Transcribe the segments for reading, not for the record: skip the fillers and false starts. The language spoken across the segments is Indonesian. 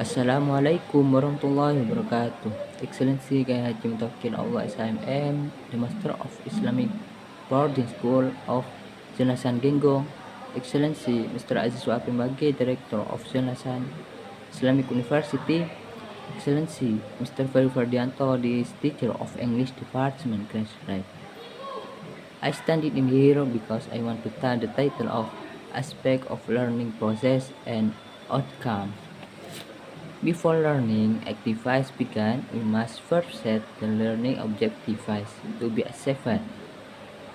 Assalamualaikum warahmatullahi wabarakatuh. Excellency Kiai Haji Mutawakil Allah SIMM, the Master of Islamic Boarding School of Zanasan Genggong. Excellency Mr. Aziz Wapim Bage, Director of Zanasan Islamic University. Excellency Mr. Ferry Fardianto, the Teacher of English Department, Class 5. I stand in here because I want to tell the title of Aspect of Learning Process and Outcome. Before learning activities begin, we must first set the learning objectives to be achieved.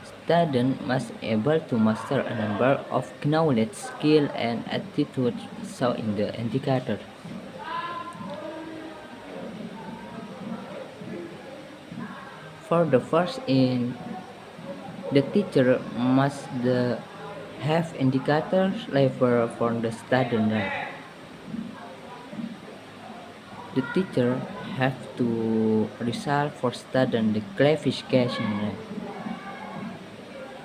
Students must be able to master a number of knowledge, skill, and attitudes shown in the indicator. For the first in, the teacher must have indicators level for the student. The teacher have to resolve for student the clarification.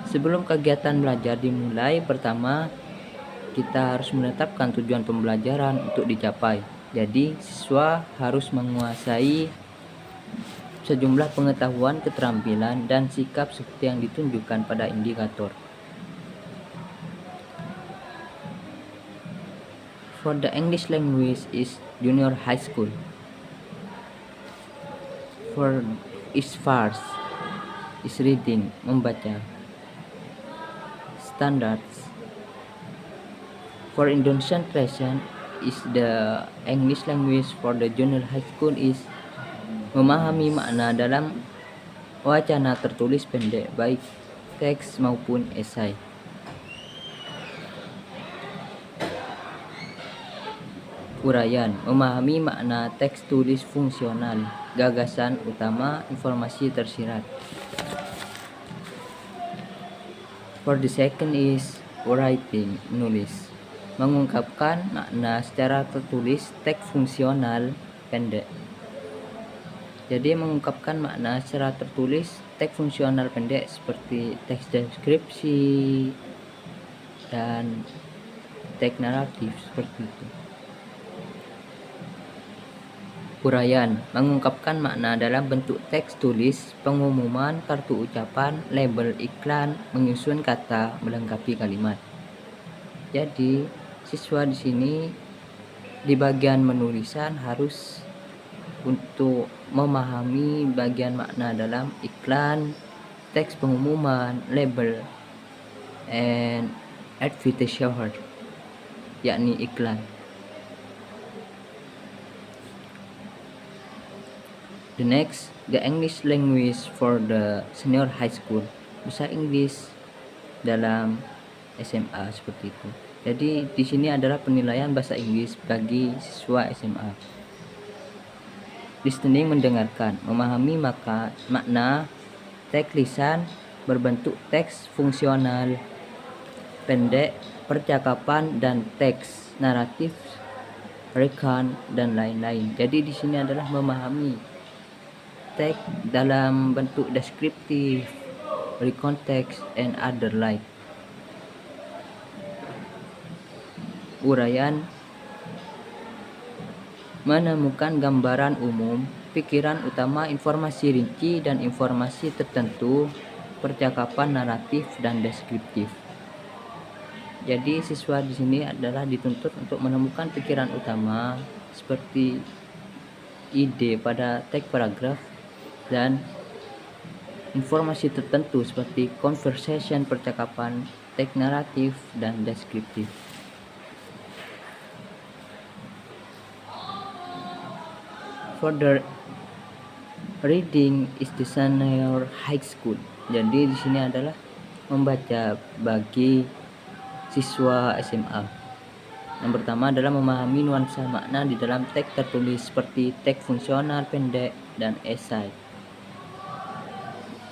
Sebelum kegiatan belajar dimulai, pertama kita harus menetapkan tujuan pembelajaran untuk dicapai. Jadi siswa harus menguasai sejumlah pengetahuan, keterampilan, dan sikap seperti yang ditunjukkan pada indikator. For the English language is junior high school. For is first is reading, membaca. Standards. For Indonesian translation is the English language for the junior high school is memahami makna dalam wacana tertulis pendek baik teks maupun esai. Uraian, memahami makna teks tulis fungsional, gagasan utama, informasi tersirat. For the second is writing, menulis, mengungkapkan makna secara tertulis teks fungsional pendek. Jadi mengungkapkan makna secara tertulis teks fungsional pendek seperti teks deskripsi dan teks naratif seperti itu. Uraian, mengungkapkan makna dalam bentuk teks tulis, pengumuman, kartu ucapan, label iklan, menyusun kata, melengkapi kalimat. Jadi, siswa di sini di bagian menulisan harus untuk memahami bagian makna dalam iklan, teks pengumuman, label, and advertisement, yakni iklan. The next, the English language for the senior high school, bahasa Inggris dalam SMA seperti itu. Jadi di sini adalah penilaian bahasa Inggris bagi siswa SMA. Listening, mendengarkan, memahami makna teks lisan berbentuk teks fungsional pendek, percakapan dan teks naratif, rekan dan lain-lain. Jadi di sini adalah memahami teks dalam bentuk deskriptif, recontext, and other like. Uraian, menemukan gambaran umum, pikiran utama, informasi rinci dan informasi tertentu, percakapan naratif dan deskriptif. Jadi siswa di sini adalah dituntut untuk menemukan pikiran utama seperti ide pada teks paragraf dan informasi tertentu seperti conversation, percakapan, teks naratif, dan deskriptif. Further reading is the senior high school. Jadi di sini adalah membaca bagi siswa SMA. Yang pertama adalah memahami nuansa makna di dalam teks tertulis seperti teks fungsional pendek dan esai.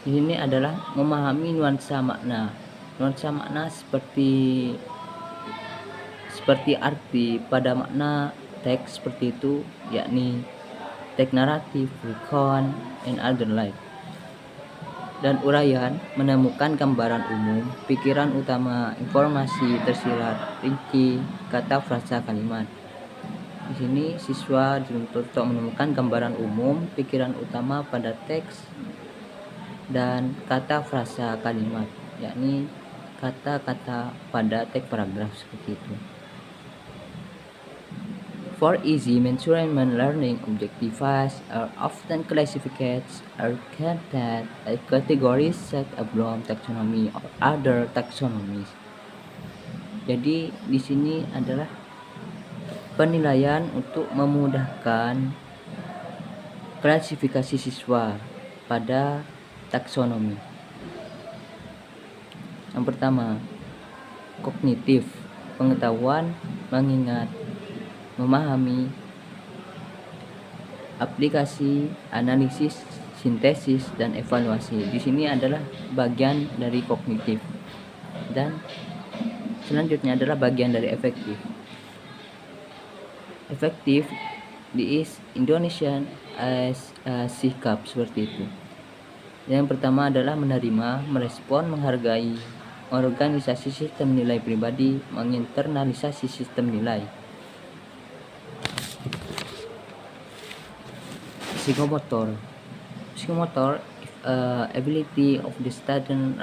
Ini adalah memahami nuansa makna. Nuansa makna seperti arti pada makna teks seperti itu, yakni teks naratif, recon, and other like. Dan uraian, menemukan gambaran umum, pikiran utama, informasi tersirat, rinci, kata, frasa, kalimat. Di sini siswa dituntut untuk menemukan gambaran umum, pikiran utama pada teks dan kata frasa kalimat, yakni kata-kata pada teks paragraf seperti itu. For easy measurement, learning objectives are often classified or content as categories set of Bloom taxonomy or other taxonomies. Jadi di sini adalah penilaian untuk memudahkan klasifikasi siswa pada taksonomi. Yang pertama, kognitif, pengetahuan, mengingat, memahami, aplikasi, analisis, sintesis, dan evaluasi. Di sini adalah bagian dari kognitif. Dan selanjutnya adalah bagian dari efektif. Efektif is Indonesian as sikap seperti itu. Yang pertama adalah menerima, merespon, menghargai, organisasi sistem nilai pribadi, menginternalisasi sistem nilai. Psikomotor ability of the student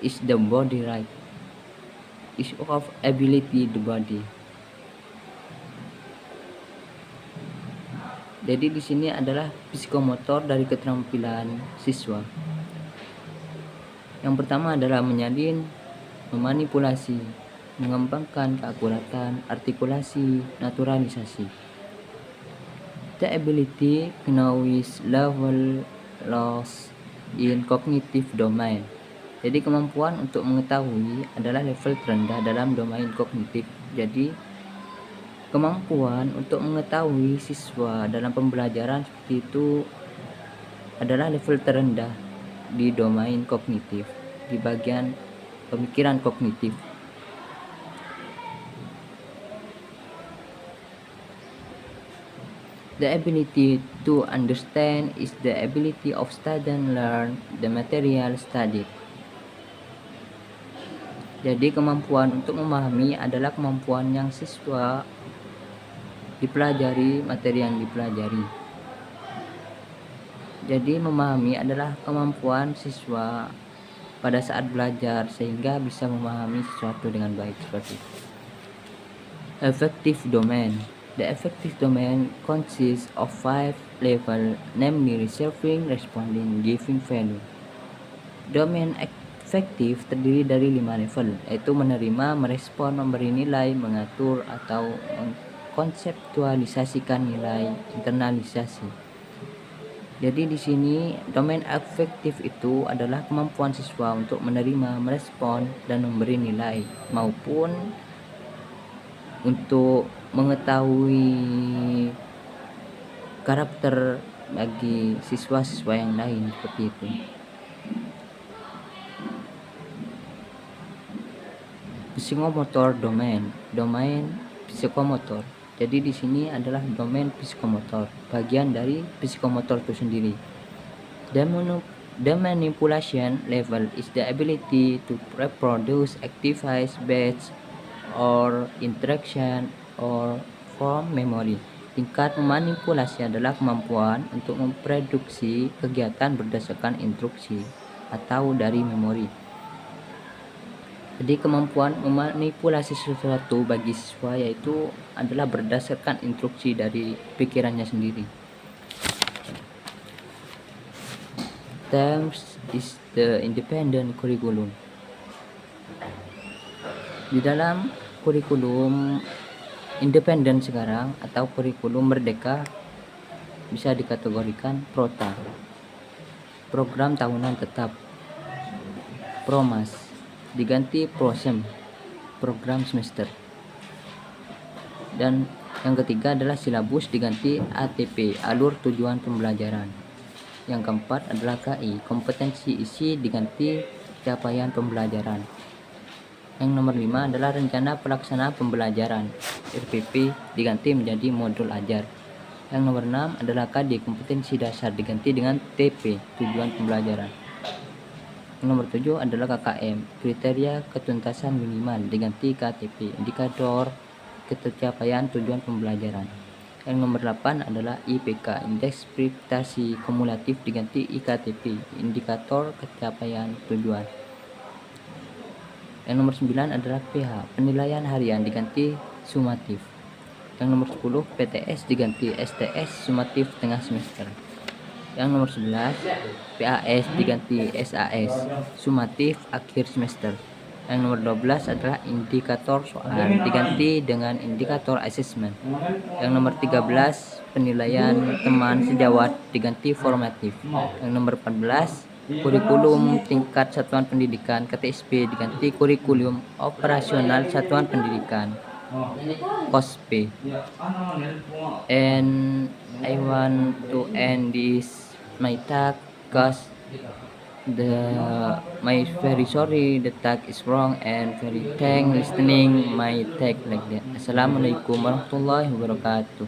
is the body right, is of ability the body. Jadi di sini adalah psikomotor dari keterampilan siswa. Yang pertama adalah menyalin, memanipulasi, mengembangkan keakuratan, artikulasi, naturalisasi. The ability knows level loss in cognitive domain. Jadi kemampuan untuk mengetahui adalah level terendah dalam domain kognitif. Jadi kemampuan untuk mengetahui siswa dalam pembelajaran seperti itu adalah level terendah di domain kognitif, di bagian pemikiran kognitif. The ability to understand is the ability of student learn the material studied. Jadi kemampuan untuk memahami adalah kemampuan yang siswa dipelajari materi yang dipelajari. Jadi memahami adalah kemampuan siswa pada saat belajar sehingga bisa memahami sesuatu dengan baik seperti itu. Effective domain. The effective domain consists of 5 levels, namely receiving, responding, giving value. Domain efektif terdiri dari 5 level, yaitu menerima, merespon, memberi nilai, mengatur atau konseptualisasikan nilai, internalisasi. Jadi di sini domain efektif itu adalah kemampuan siswa untuk menerima, merespon, dan memberi nilai, maupun untuk mengetahui karakter bagi siswa-siswa yang lain seperti itu. Psikomotor domain psikomotor. Jadi di sini adalah domain psikomotor, bagian dari psikomotor itu sendiri. The manipulation level is the ability to reproduce, activize, batch, or interaction, or form memory. Tingkat memanipulasi adalah kemampuan untuk memproduksi kegiatan berdasarkan instruksi atau dari memori. Jadi kemampuan memanipulasi sesuatu bagi siswa yaitu adalah berdasarkan instruksi dari pikirannya sendiri. Terms is the independent curriculum. Di dalam kurikulum independen sekarang atau kurikulum merdeka bisa dikategorikan PROTA, program tahunan tetap, PROMAS diganti PROSEM, program semester. Dan yang ketiga adalah silabus diganti ATP, alur tujuan pembelajaran. Yang keempat adalah KI, kompetensi isi diganti capaian pembelajaran. Yang nomor 5 adalah rencana pelaksana pembelajaran, RPP diganti menjadi modul ajar. Yang nomor 6 adalah KD, kompetensi dasar diganti dengan TP, tujuan pembelajaran. Yang nomor 7 adalah KKM, kriteria ketuntasan minimal diganti KTP, indikator ketercapaian tujuan pembelajaran. Yang nomor 8 adalah IPK, Indeks Prestasi Kumulatif diganti IKTP, Indikator Capaian Tujuan. Yang nomor 9 adalah PH, Penilaian Harian diganti Sumatif. Yang nomor 10 PTS diganti STS Sumatif Tengah Semester. Yang nomor 11 PAS diganti SAS Sumatif Akhir Semester. Yang nomor 12 adalah indikator soal diganti dengan indikator assessment. Yang nomor 13 penilaian teman sejawat diganti formatif. Yang nomor 14 kurikulum tingkat satuan pendidikan KTSP diganti kurikulum operasional satuan pendidikan KOSP. And I want to end this my talk because my very sorry the talk is wrong and very thank listening my talk like that. Assalamualaikum warahmatullahi wabarakatuh.